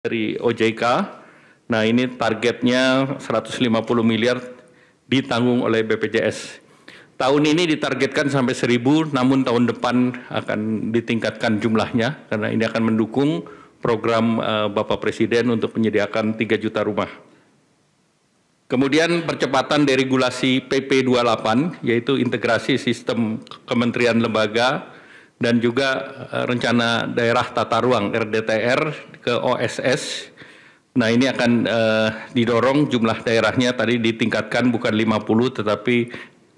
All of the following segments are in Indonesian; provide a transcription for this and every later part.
dari OJK. Nah, ini targetnya 150 miliar ditanggung oleh BPJS. Tahun ini ditargetkan sampai 1.000, namun tahun depan akan ditingkatkan jumlahnya karena ini akan mendukung program Bapak Presiden untuk menyediakan 3 juta rumah. Kemudian percepatan deregulasi PP 28, yaitu integrasi sistem kementerian lembaga dan juga rencana daerah tata ruang RDTR ke OSS. Nah, ini akan didorong jumlah daerahnya tadi ditingkatkan bukan 50 tetapi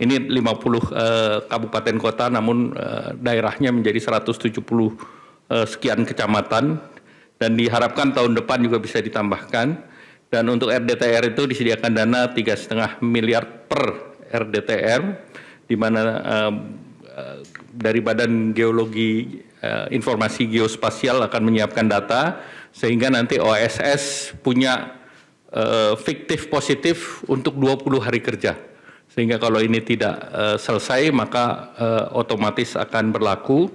ini 50 kabupaten kota, namun daerahnya menjadi 170 sekian kecamatan dan diharapkan tahun depan juga bisa ditambahkan. Dan untuk RDTR itu disediakan dana 3,5 miliar per RDTR, di mana dari Badan Geologi Informasi Geospasial akan menyiapkan data sehingga nanti OSS punya fiktif positif untuk 20 hari kerja. Sehingga kalau ini tidak selesai maka otomatis akan berlaku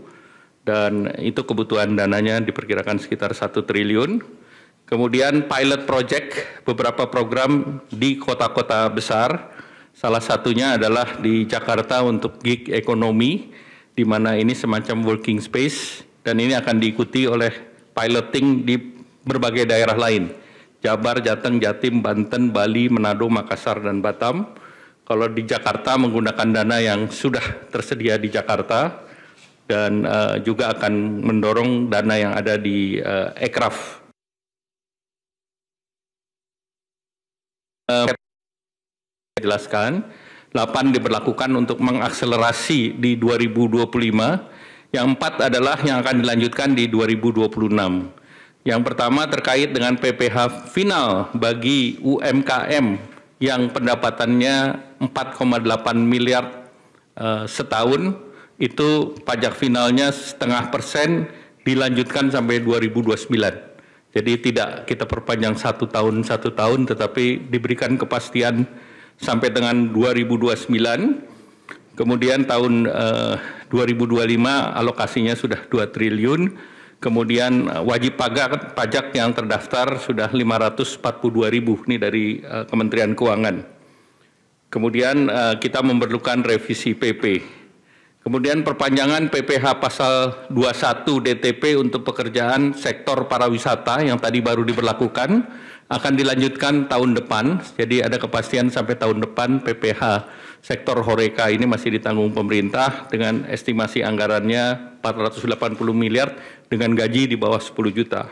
dan itu kebutuhan dananya diperkirakan sekitar 1 triliun. Kemudian pilot project beberapa program di kota-kota besar. Salah satunya adalah di Jakarta untuk gig ekonomi, di mana ini semacam working space dan ini akan diikuti oleh piloting di berbagai daerah lain. Jabar, Jateng, Jatim, Banten, Bali, Manado, Makassar, dan Batam. Kalau di Jakarta menggunakan dana yang sudah tersedia di Jakarta dan juga akan mendorong dana yang ada di Ekraf. Jelaskan, 8 diberlakukan untuk mengakselerasi di 2025, yang 4 adalah yang akan dilanjutkan di 2026. Yang pertama terkait dengan PPh final bagi UMKM yang pendapatannya 4,8 miliar setahun, itu pajak finalnya 0,5% dilanjutkan sampai 2029. Jadi tidak kita perpanjang 1 tahun, tetapi diberikan kepastian sampai dengan 2029. Kemudian tahun 2025 alokasinya sudah 2 triliun. Kemudian wajib pajak yang terdaftar sudah 542.000, ini dari Kementerian Keuangan. Kemudian kita memerlukan revisi PP. Kemudian perpanjangan PPh pasal 21 DTP untuk pekerjaan sektor pariwisata yang tadi baru diberlakukan akan dilanjutkan tahun depan. Jadi ada kepastian sampai tahun depan PPh sektor Horeca ini masih ditanggung pemerintah dengan estimasi anggarannya 480 miliar dengan gaji di bawah 10 juta.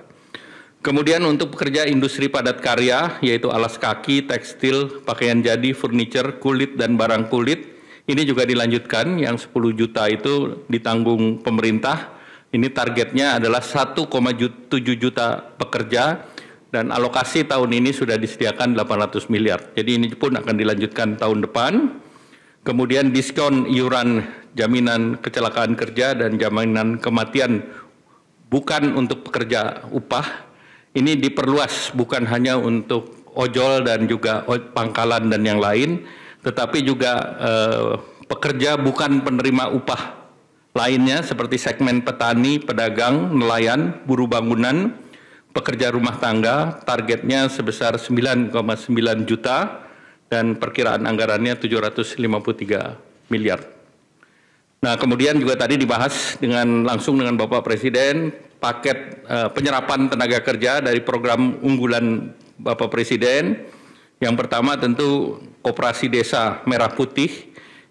Kemudian untuk pekerja industri padat karya yaitu alas kaki, tekstil, pakaian jadi, furniture, kulit dan barang kulit, ini juga dilanjutkan, yang 10 juta itu ditanggung pemerintah. Ini targetnya adalah 1,7 juta pekerja dan alokasi tahun ini sudah disediakan 800 miliar. Jadi ini pun akan dilanjutkan tahun depan. Kemudian diskon iuran jaminan kecelakaan kerja dan jaminan kematian bukan untuk pekerja upah. Ini diperluas bukan hanya untuk ojol dan juga pangkalan dan yang lain, tetapi juga pekerja bukan penerima upah lainnya seperti segmen petani, pedagang, nelayan, buruh bangunan, pekerja rumah tangga, targetnya sebesar 9,9 juta dan perkiraan anggarannya 753 miliar. Nah, kemudian juga tadi dibahas langsung dengan Bapak Presiden paket penyerapan tenaga kerja dari program unggulan Bapak Presiden. Yang pertama tentu Koperasi Desa Merah Putih,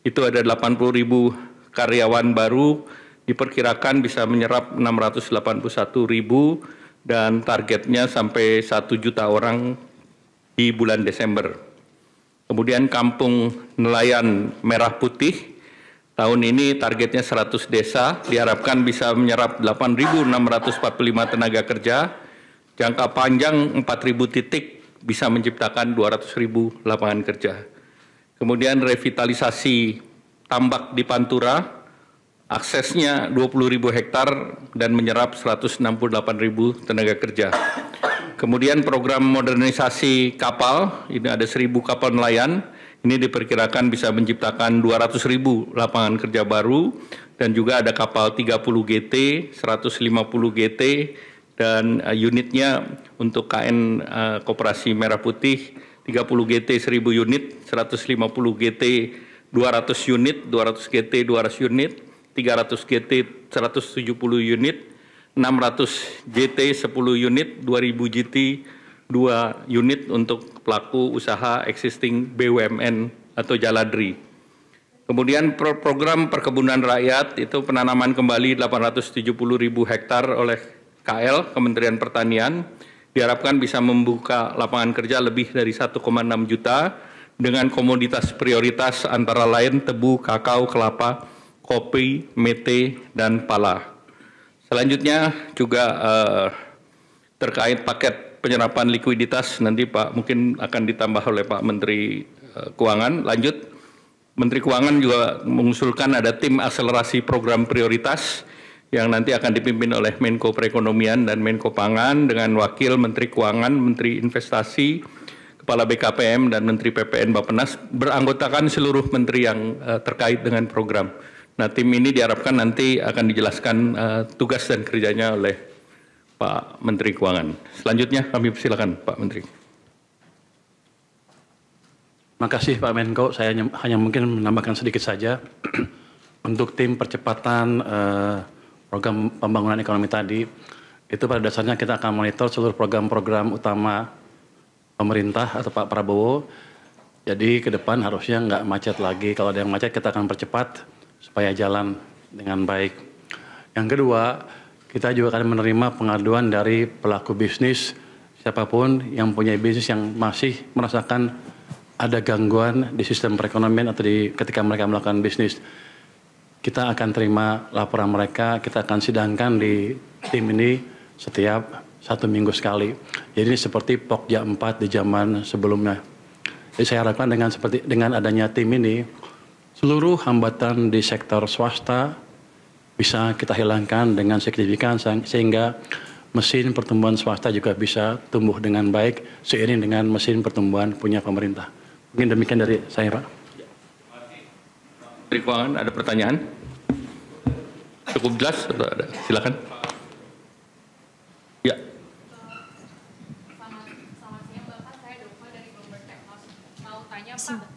itu ada 80.000 karyawan baru, diperkirakan bisa menyerap 681.000 dan targetnya sampai 1 juta orang di bulan Desember. Kemudian Kampung Nelayan Merah Putih, tahun ini targetnya 100 desa, diharapkan bisa menyerap 8.645 tenaga kerja, jangka panjang 4.000 titik, bisa menciptakan 200.000 lapangan kerja. Kemudian revitalisasi tambak di Pantura, aksesnya 20.000 hektar dan menyerap 168.000 tenaga kerja. Kemudian program modernisasi kapal, ini ada 1.000 kapal nelayan, ini diperkirakan bisa menciptakan 200.000 lapangan kerja baru dan juga ada kapal 30 GT, 150 GT dan unitnya untuk KN Koperasi Merah Putih 30 GT 1000 unit, 150 GT 200 unit, 200 GT 200 unit, 300 GT 170 unit, 600 GT 10 unit, 2000 GT 2 unit untuk pelaku usaha existing BUMN atau Jaladri. Kemudian program perkebunan rakyat itu penanaman kembali 870.000 hektar oleh KL, Kementerian Pertanian, diharapkan bisa membuka lapangan kerja lebih dari 1,6 juta dengan komoditas prioritas antara lain tebu, kakao, kelapa, kopi, mete, dan pala. Selanjutnya juga terkait paket penyerapan likuiditas, nanti Pak mungkin akan ditambah oleh Pak Menteri Keuangan. Lanjut, Menteri Keuangan juga mengusulkan ada tim akselerasi program prioritas yang nanti akan dipimpin oleh Menko Perekonomian dan Menko Pangan dengan Wakil Menteri Keuangan, Menteri Investasi, Kepala BKPM, dan Menteri PPN Bappenas, beranggotakan seluruh menteri yang terkait dengan program. Nah, tim ini diharapkan nanti akan dijelaskan tugas dan kerjanya oleh Pak Menteri Keuangan. Selanjutnya kami persilakan Pak Menteri. Terima kasih Pak Menko, saya hanya mungkin menambahkan sedikit saja. Untuk tim percepatan program pembangunan ekonomi tadi, itu pada dasarnya kita akan monitor seluruh program-program utama pemerintah atau Pak Prabowo. Jadi ke depan harusnya nggak macet lagi, kalau ada yang macet kita akan percepat supaya jalan dengan baik. Yang kedua, kita juga akan menerima pengaduan dari pelaku bisnis, siapapun yang punya bisnis yang masih merasakan ada gangguan di sistem perekonomian atau ketika mereka melakukan bisnis. Kita akan terima laporan mereka, kita akan sidangkan di tim ini setiap 1 minggu sekali. Jadi ini seperti Pokja 4 di zaman sebelumnya. Jadi saya harapkan dengan adanya tim ini, seluruh hambatan di sektor swasta bisa kita hilangkan dengan signifikan sehingga mesin pertumbuhan swasta juga bisa tumbuh dengan baik seiring dengan mesin pertumbuhan punya pemerintah. Mungkin demikian dari saya, Pak. Menteri Keuangan, ada pertanyaan? Cukup jelas atau ada? Silakan. Ya. Selamat siang Bapak, saya Dova dari Bloomberg Technos. Mau tanya Pak.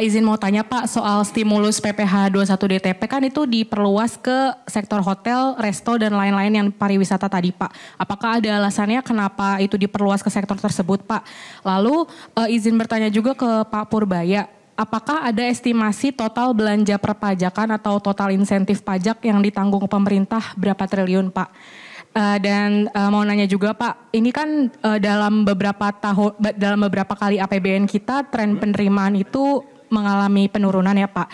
Izin mau tanya Pak soal stimulus PPh 21 DTP kan itu diperluas ke sektor hotel, resto, dan lain-lain yang pariwisata tadi Pak. Apakah ada alasannya kenapa itu diperluas ke sektor tersebut Pak? Lalu izin bertanya juga ke Pak Purbaya, apakah ada estimasi total belanja perpajakan atau total insentif pajak yang ditanggung pemerintah berapa triliun Pak? Dan mau nanya juga Pak, ini kan dalam beberapa kali APBN kita tren penerimaan itu mengalami penurunan ya Pak.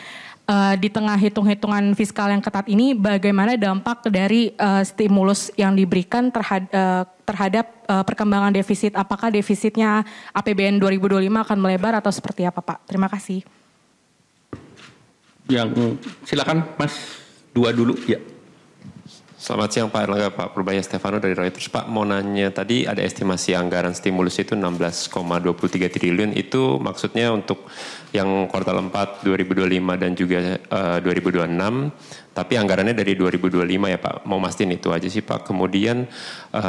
Di tengah hitung-hitungan fiskal yang ketat ini, bagaimana dampak dari stimulus yang diberikan terhadap perkembangan defisit? Apakah defisitnya APBN 2025 akan melebar atau seperti apa Pak? Terima kasih. Yang silakan Mas, 2 dulu ya. Selamat siang Pak Erlangga, Pak Purbaya Stefano dari Reuters. Pak, mau nanya tadi ada estimasi anggaran stimulus itu 16,23 triliun, itu maksudnya untuk yang kuartal 4 2025 dan juga 2026, tapi anggarannya dari 2025 ya Pak, mau mastiin itu aja sih Pak. Kemudian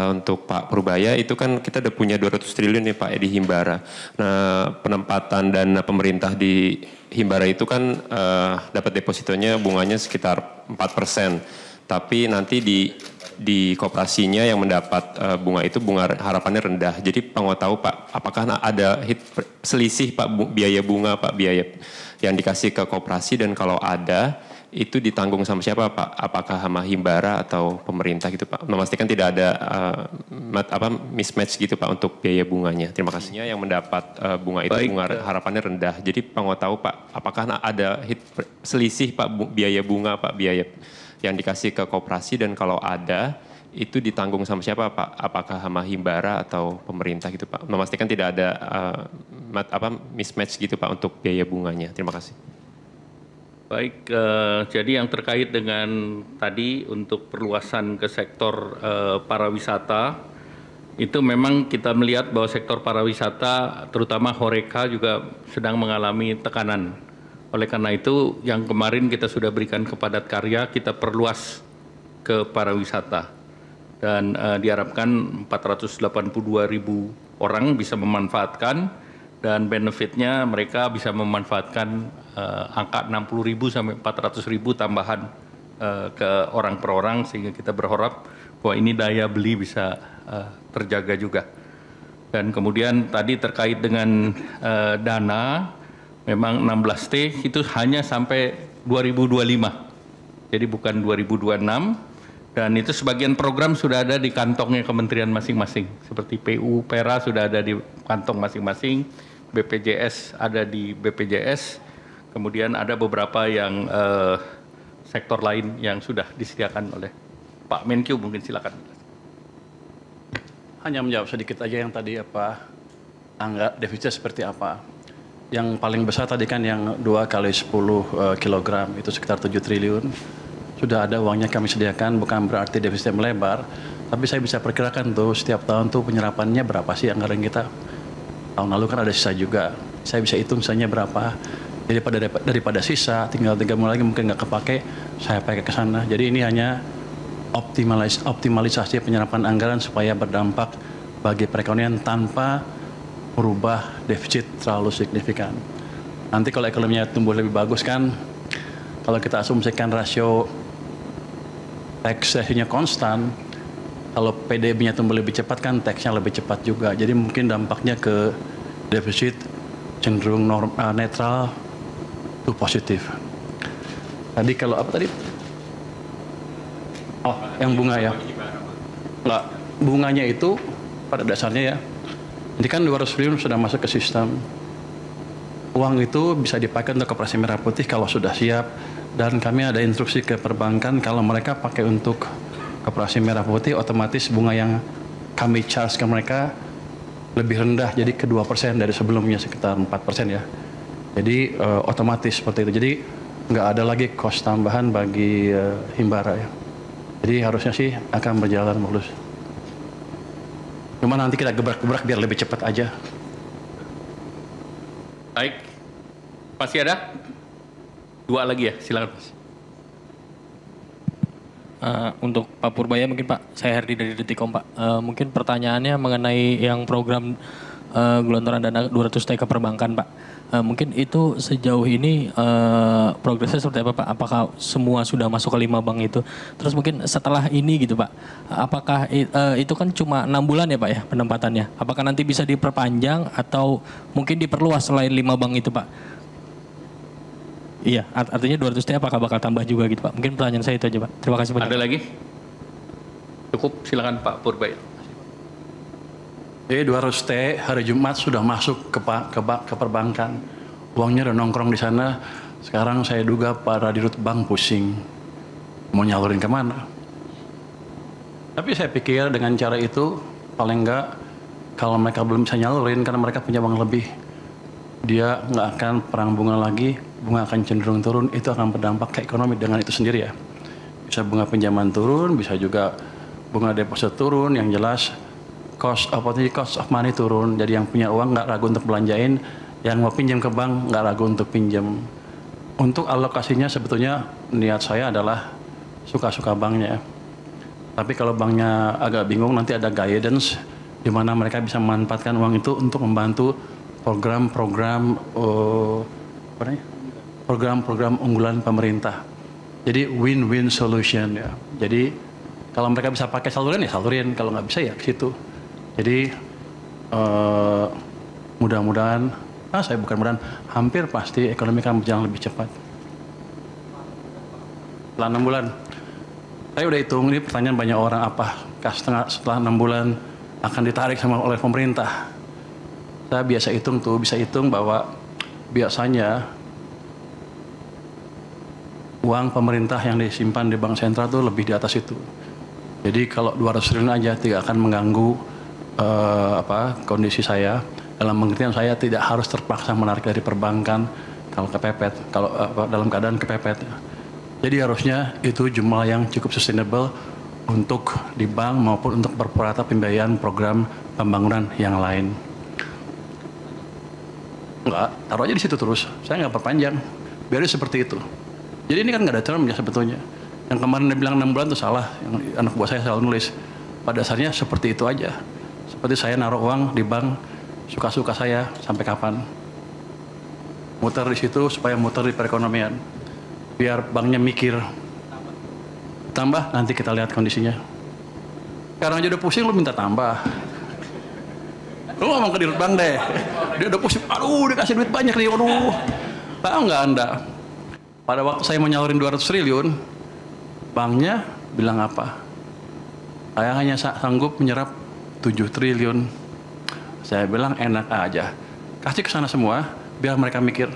untuk Pak Purbaya itu kan kita udah punya 200 triliun nih Pak di Himbara. Nah, penempatan dana pemerintah di Himbara itu kan dapat depositonya bunganya sekitar 4%. Tapi nanti di koperasinya yang mendapat bunga itu bunga harapannya rendah. Jadi Pak mau tahu Pak, apakah ada selisih Pak biaya bunga Pak, biaya yang dikasih ke koperasi, dan kalau ada itu ditanggung sama siapa Pak? Apakah sama Himbara atau pemerintah gitu Pak? Memastikan tidak ada mismatch gitu Pak untuk biaya bunganya. Terima kasihnya yang mendapat bunga itu bunga harapannya rendah. Jadi Pak mau tahu Pak, apakah ada selisih Pak biaya bunga Pak, biaya yang dikasih ke koperasi, dan kalau ada itu ditanggung sama siapa Pak? Apakah sama Himbara atau pemerintah gitu Pak? Memastikan tidak ada mismatch gitu Pak untuk biaya bunganya. Terima kasih. Baik, jadi yang terkait dengan tadi untuk perluasan ke sektor pariwisata, itu memang kita melihat bahwa sektor pariwisata terutama Horeca juga sedang mengalami tekanan. Oleh karena itu yang kemarin kita sudah berikan ke Padat Karya, kita perluas ke pariwisata. dan diharapkan 482.000 orang bisa memanfaatkan, dan benefitnya mereka bisa memanfaatkan angka 60.000 sampai 400.000 tambahan ke orang per orang, sehingga kita berharap bahwa ini daya beli bisa terjaga juga. Dan kemudian tadi terkait dengan dana, memang 16T itu hanya sampai 2025, jadi bukan 2026. Dan itu sebagian program sudah ada di kantongnya kementerian masing-masing, seperti PU, PERA sudah ada di kantong masing-masing, BPJS ada di BPJS, kemudian ada beberapa yang sektor lain yang sudah disediakan oleh Pak Menkyu, mungkin silakan. Hanya menjawab sedikit aja yang tadi angka defisitnya seperti apa. Yang paling besar tadi kan yang 2 kali 10 kilogram itu sekitar 7 triliun. Sudah ada uangnya kami sediakan, bukan berarti defisitnya melebar, tapi saya bisa perkirakan tuh setiap tahun tuh penyerapannya berapa sih anggaran kita. Tahun lalu kan ada sisa juga, saya bisa hitung sisanya berapa. Jadi daripada sisa, tinggal 3 bulan lagi mungkin nggak kepake, saya pakai ke sana. Jadi ini hanya optimalisasi penyerapan anggaran supaya berdampak bagi perekonomian tanpa merubah defisit terlalu signifikan. Nanti kalau ekonominya tumbuh lebih bagus kan, kalau kita asumsikan rasio taxation-nya konstan, kalau PDB-nya tumbuh lebih cepat kan tax-nya lebih cepat juga. Jadi mungkin dampaknya ke defisit cenderung netral to positif. Tadi kalau apa tadi? Oh, yang bunga ya. Enggak, bunganya itu pada dasarnya ya. Jadi kan 200 triliun sudah masuk ke sistem. Uang itu bisa dipakai untuk Koperasi Merah Putih kalau sudah siap. Dan kami ada instruksi ke perbankan kalau mereka pakai untuk Koperasi Merah Putih, otomatis bunga yang kami charge ke mereka lebih rendah, jadi ke 2% dari sebelumnya sekitar 4% ya. Jadi otomatis seperti itu. Jadi nggak ada lagi cost tambahan bagi Himbara ya. Jadi harusnya sih akan berjalan mulus. Cuma nanti kita gebrak-gebrak biar lebih cepat aja. Baik, masih ada? 2 lagi ya, silakan Mas. Untuk Pak Purbaya mungkin Pak, saya Herdi dari Detikom Pak. Mungkin pertanyaannya mengenai yang program gelontoran dana 200T ke perbankan Pak. Mungkin itu sejauh ini progresnya seperti apa Pak? Apakah semua sudah masuk ke 5 bank itu? Terus mungkin setelah ini gitu Pak, apakah itu kan cuma 6 bulan ya Pak ya penempatannya? Apakah nanti bisa diperpanjang atau mungkin diperluas selain 5 bank itu Pak? Iya, artinya 200T apakah bakal tambah juga gitu Pak? Mungkin pertanyaan saya itu aja Pak. Terima kasih banyak. Ada lagi? Cukup, silakan Pak Purbaya. Jadi 200T hari Jumat sudah masuk ke perbankan. Uangnya udah nongkrong di sana. Sekarang saya duga para dirut bank pusing. Mau nyalurin kemana? Tapi saya pikir dengan cara itu, paling enggak kalau mereka belum bisa nyalurin karena mereka punya uang lebih, dia nggak akan perang bunga lagi, bunga akan cenderung turun, itu akan berdampak ke ekonomi dengan itu sendiri ya. Bisa bunga pinjaman turun, bisa juga bunga deposit turun, yang jelas cost of money turun, jadi yang punya uang nggak ragu untuk belanjain, yang mau pinjam ke bank nggak ragu untuk pinjam. Untuk alokasinya sebetulnya niat saya adalah suka-suka banknya. Tapi kalau banknya agak bingung, nanti ada guidance di mana mereka bisa memanfaatkan uang itu untuk membantu program-program unggulan pemerintah. Jadi win-win solution ya. Jadi kalau mereka bisa pakai saluran ya salurin, kalau nggak bisa ya ke situ. Jadi mudah-mudahan, hampir pasti ekonomi akan berjalan lebih cepat. Setelah 6 bulan, saya udah hitung ini pertanyaan banyak orang, apakah setelah 6 bulan akan ditarik oleh pemerintah. Saya bisa hitung bahwa biasanya uang pemerintah yang disimpan di bank sentral itu lebih di atas itu. Jadi kalau 200 triliun aja tidak akan mengganggu kondisi saya. Dalam pengertian saya tidak harus terpaksa menarik dari perbankan kalau kepepet, dalam keadaan kepepet. Jadi harusnya itu jumlah yang cukup sustainable untuk di bank maupun untuk perpurata pembiayaan program pembangunan yang lain. Enggak, taruh aja di situ terus. Saya nggak perpanjang. Biar seperti itu. Jadi ini kan nggak ada term ya sebetulnya. Yang kemarin dia bilang 6 bulan itu salah. Yang anak buah saya selalu nulis. pada dasarnya seperti itu aja. Seperti saya naruh uang di bank, suka-suka saya sampai kapan. Muter di situ supaya muter di perekonomian. Biar banknya mikir. Tambah, nanti kita lihat kondisinya. Sekarang aja udah pusing, lu minta tambah. Lu ngomong ke dirut bank deh. Dia udah pusing, aduh dikasih duit banyak nih, aduh. Tahu nggak Anda? Pada waktu saya mau nyalurin 200 triliun, banknya bilang apa? Saya hanya sanggup menyerap 7 triliun. Saya bilang enak aja. Kasih ke sana semua, biar mereka mikir.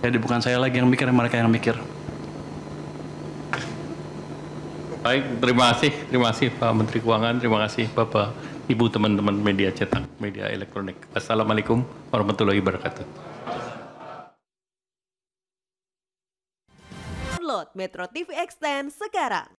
Jadi bukan saya lagi yang mikir, mereka yang mikir. Baik, terima kasih Pak Menteri Keuangan, terima kasih Bapak, Ibu, teman-teman media cetak, media elektronik. Assalamualaikum warahmatullahi wabarakatuh. Download Metro TV Extend sekarang.